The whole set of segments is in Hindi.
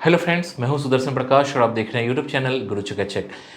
हेलो फ्रेंड्स, मैं हूं सुदर्शन प्रकाश और आप देख रहे हैं यूट्यूब चैनल गुरु चुका।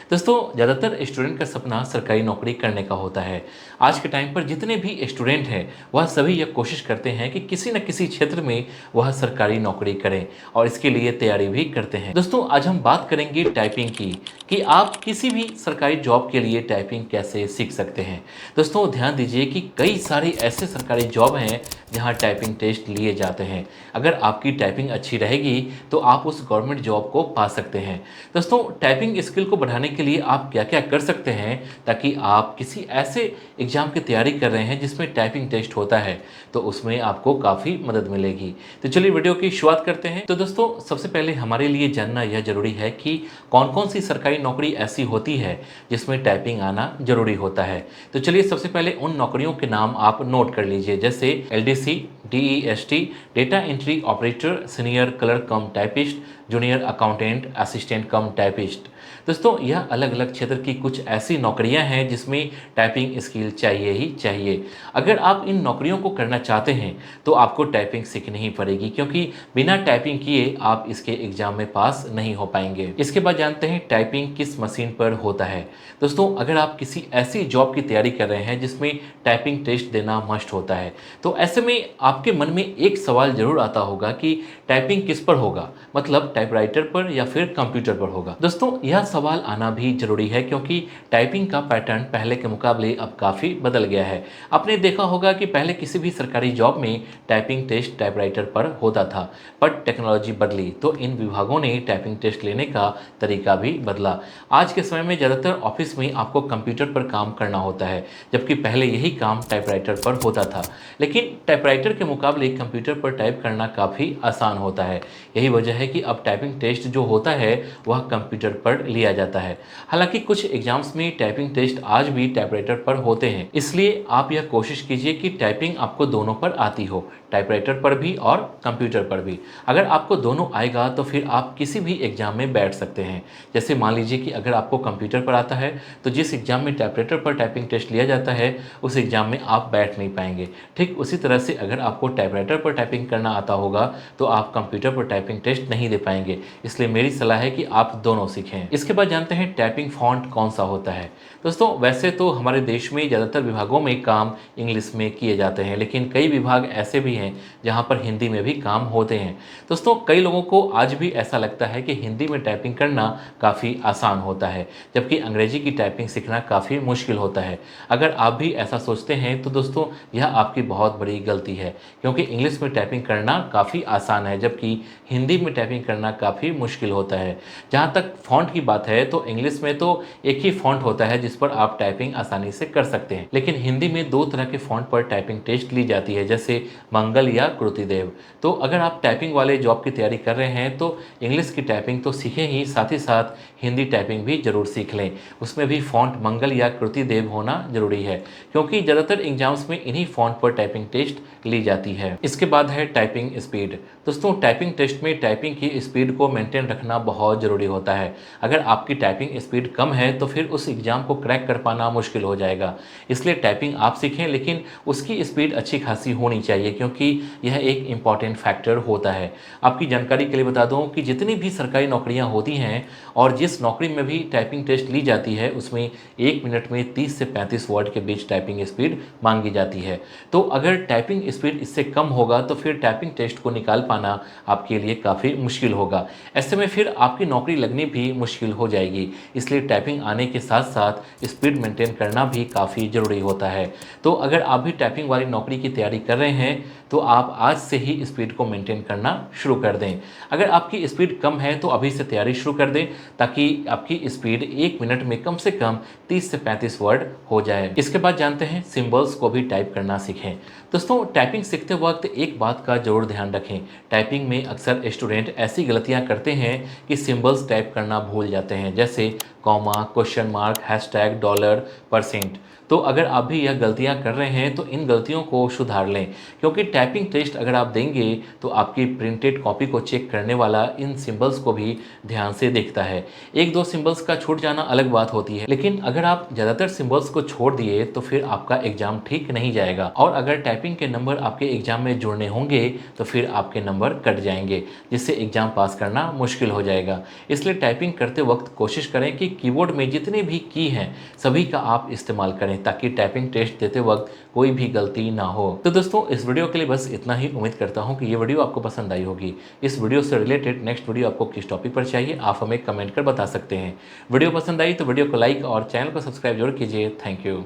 दोस्तों, ज़्यादातर स्टूडेंट का सपना सरकारी नौकरी करने का होता है। आज के टाइम पर जितने भी स्टूडेंट हैं वह सभी यह कोशिश करते हैं कि किसी न किसी क्षेत्र में वह सरकारी नौकरी करें और इसके लिए तैयारी भी करते हैं। दोस्तों, आज हम बात करेंगे टाइपिंग की कि आप किसी भी सरकारी जॉब के लिए टाइपिंग कैसे सीख सकते हैं। दोस्तों, ध्यान दीजिए कि कई सारे ऐसे सरकारी जॉब हैं जहाँ टाइपिंग टेस्ट लिए जाते हैं। अगर आपकी टाइपिंग अच्छी रहेगी तो आप उस गवर्नमेंट जॉब को पा सकते हैं। दोस्तों, टाइपिंग स्किल को बढ़ाने के लिए आप क्या-क्या कर सकते हैं ताकि आप किसी ऐसे एग्ज़ाम की तैयारी कर रहे हैं जिसमें टाइपिंग टेस्ट होता है, तो उसमें आपको काफ़ी मदद मिलेगी। तो चलिए वीडियो की शुरुआत करते हैं। तो दोस्तों, सबसे पहले हमारे लिए जानना यह ज़रूरी है कि कौन-कौन सी सरकारी नौकरी ऐसी होती है जिसमें टाइपिंग आना ज़रूरी होता है। तो चलिए सबसे पहले उन नौकरियों के नाम आप नोट कर लीजिए, जैसे LDC, DEST, data entry operator, senior clerk cum typist, junior accountant, assistant cum typist. दोस्तों, यह अलग-अलग क्षेत्र की कुछ ऐसी नौकरियां हैं जिसमें टाइपिंग स्किल चाहिए ही चाहिए। अगर आप इन नौकरियों को करना चाहते हैं तो आपको टाइपिंग सीखनी ही पड़ेगी, क्योंकि बिना टाइपिंग किए आप इसके एग्जाम में पास नहीं हो पाएंगे। इसके बाद जानते हैं टाइपिंग किस मशीन पर होता है। दोस्तों, अगर आप किसी ऐसी जॉब की तैयारी कर रहे हैं जिसमें टाइपिंग टेस्ट देना मस्ट होता है, तो ऐसे में आपके मन में एक सवाल जरूर आता होगा कि टाइपिंग किस पर होगा, मतलब टाइपराइटर पर या फिर कंप्यूटर पर होगा। दोस्तों, यह सवाल आना भी जरूरी है क्योंकि टाइपिंग का पैटर्न पहले के मुकाबले अब काफ़ी बदल गया है। आपने देखा होगा कि पहले किसी भी सरकारी जॉब में टाइपिंग टेस्ट टाइपराइटर पर होता था, पर टेक्नोलॉजी बदली तो इन विभागों ने टाइपिंग टेस्ट लेने का तरीका भी बदला। आज के समय में ज़्यादातर ऑफिस में आपको कंप्यूटर पर काम करना होता है, जबकि पहले यही काम टाइपराइटर पर होता था। लेकिन टाइपराइटर के मुकाबले कंप्यूटर पर टाइप करना काफ़ी आसान होता है। यही वजह है कि अब टाइपिंग टेस्ट जो होता है वह कंप्यूटर पर लिया जाता है। हालांकि कुछ एग्जाम्स में टाइपिंग टेस्ट आज भी टाइपराइटर पर होते हैं, इसलिए आप यह कोशिश कीजिए कि टाइपिंग आपको दोनों पर आती हो, टाइपराइटर पर भी और कंप्यूटर पर भी। अगर आपको दोनों आएगा तो फिर आप किसी भी एग्जाम में बैठ सकते हैं। जैसे मान लीजिए कि अगर आपको कंप्यूटर पर आता है तो जिस एग्जाम में टाइपराइटर पर टाइपिंग टेस्ट लिया जाता है उस एग्जाम में आप बैठ नहीं पाएंगे। ठीक उसी तरह से अगर आपको टाइपराइटर पर टाइपिंग करना आता होगा तो आप कंप्यूटर पर टाइपिंग टेस्ट नहीं दे पाएंगे। इसलिए मेरी सलाह है कि आप दोनों सीखें। इसके बाद जानते हैं टाइपिंग फॉन्ट कौन सा होता है। दोस्तों, वैसे तो हमारे देश में ज़्यादातर विभागों में काम इंग्लिश में किए जाते हैं, लेकिन कई विभाग ऐसे भी हैं जहाँ पर हिंदी में भी काम होते हैं। दोस्तों, कई लोगों को आज भी ऐसा लगता है कि हिंदी में टाइपिंग करना काफ़ी आसान होता है, जबकि अंग्रेजी की टाइपिंग सीखना काफ़ी मुश्किल होता है। अगर आप भी ऐसा सोचते हैं तो दोस्तों, यह आपकी बहुत बड़ी गलती है, क्योंकि इंग्लिश में टाइपिंग करना काफ़ी आसान है जबकि हिंदी में टाइपिंग करना काफ़ी मुश्किल होता है। जहाँ तक फ़ॉन्ट की बात है तो इंग्लिश में तो एक ही फ़ॉन्ट होता है जिस पर आप टाइपिंग आसानी से कर सकते हैं, लेकिन हिंदी में दो तरह के फ़ॉन्ट पर टाइपिंग टेस्ट ली जाती है, जैसे मंगल या कृतिदेव। तो अगर आप टाइपिंग वाले जॉब की तैयारी कर रहे हैं तो इंग्लिश की टाइपिंग तो सीखें ही, साथ ही साथ हिंदी टाइपिंग भी ज़रूर सीख लें। उसमें भी फ़ॉन्ट मंगल या कृतिदेव होना ज़रूरी है, क्योंकि ज़्यादातर एग्जाम्स में इन्हीं फ़ॉन्ट पर टाइपिंग टेस्ट ली जाती है। इसके बाद है टाइपिंग स्पीड। दोस्तों, टाइपिंग टेस्ट में टाइपिंग की स्पीड को मेंटेन रखना बहुत ज़रूरी होता है। अगर आपकी टाइपिंग स्पीड कम है तो फिर उस एग्ज़ाम को क्रैक कर पाना मुश्किल हो जाएगा। इसलिए टाइपिंग आप सीखें, लेकिन उसकी स्पीड अच्छी खासी होनी चाहिए, क्योंकि यह एक इम्पॉर्टेंट फैक्टर होता है। आपकी जानकारी के लिए बता दूं कि जितनी भी सरकारी नौकरियां होती हैं और जिस नौकरी में भी टाइपिंग टेस्ट ली जाती है उसमें 1 मिनट में 30 से 35 वर्ड के बीच टाइपिंग स्पीड मांगी जाती है। तो अगर टाइपिंग स्पीड इससे कम होगा तो फिर टाइपिंग टेस्ट को निकाल पाना आपके लिए काफ़ी मुश्किल होगा। ऐसे में फिर आपकी नौकरी लगनी भी मुश्किल हो जाएगी। इसलिए टाइपिंग आने के साथ साथ स्पीड मेंटेन करना भी काफ़ी ज़रूरी होता है। तो अगर आप भी टाइपिंग वाली नौकरी की तैयारी कर रहे हैं तो आप आज से ही स्पीड को मेंटेन करना शुरू कर दें। अगर आपकी स्पीड कम है तो अभी से तैयारी शुरू कर दें, ताकि आपकी स्पीड 1 मिनट में कम से कम 30 से 35 वर्ड हो जाए। इसके बाद जानते हैं सिंबल्स को भी टाइप करना सीखें। दोस्तों, टाइपिंग सीखते वक्त एक बात का जरूर ध्यान रखें। टाइपिंग में अक्सर स्टूडेंट ऐसी गलतियां करते हैं कि सिंबल्स टाइप करना भूल जाते हैं, जैसे comma, question mark, hashtag, dollar, percent. तो अगर आप भी यह गलतियाँ कर रहे हैं तो इन गलतियों को सुधार लें, क्योंकि टाइपिंग टेस्ट अगर आप देंगे तो आपकी प्रिंटेड कॉपी को चेक करने वाला इन सिंबल्स को भी ध्यान से देखता है। एक दो सिंबल्स का छूट जाना अलग बात होती है, लेकिन अगर आप ज़्यादातर सिंबल्स को छोड़ दिए तो फिर आपका एग्जाम ठीक नहीं जाएगा, और अगर टाइपिंग के नंबर आपके एग्जाम में जुड़ने होंगे तो फिर आपके नंबर कट जाएंगे, जिससे एग्जाम पास करना मुश्किल हो जाएगा। इसलिए टाइपिंग करते वक्त कोशिश करें कि कीबोर्ड में जितने भी की हैं सभी का आप इस्तेमाल करें, ताकि टाइपिंग टेस्ट देते वक्त कोई भी गलती ना हो। तो दोस्तों, इस वीडियो के लिए बस इतना ही। उम्मीद करता हूँ कि ये वीडियो आपको पसंद आई होगी। इस वीडियो से रिलेटेड नेक्स्ट वीडियो आपको किस टॉपिक पर चाहिए आप हमें कमेंट कर बता सकते हैं। वीडियो पसंद आई तो वीडियो को लाइक और चैनल को सब्सक्राइब जरूर कीजिए। Thank you.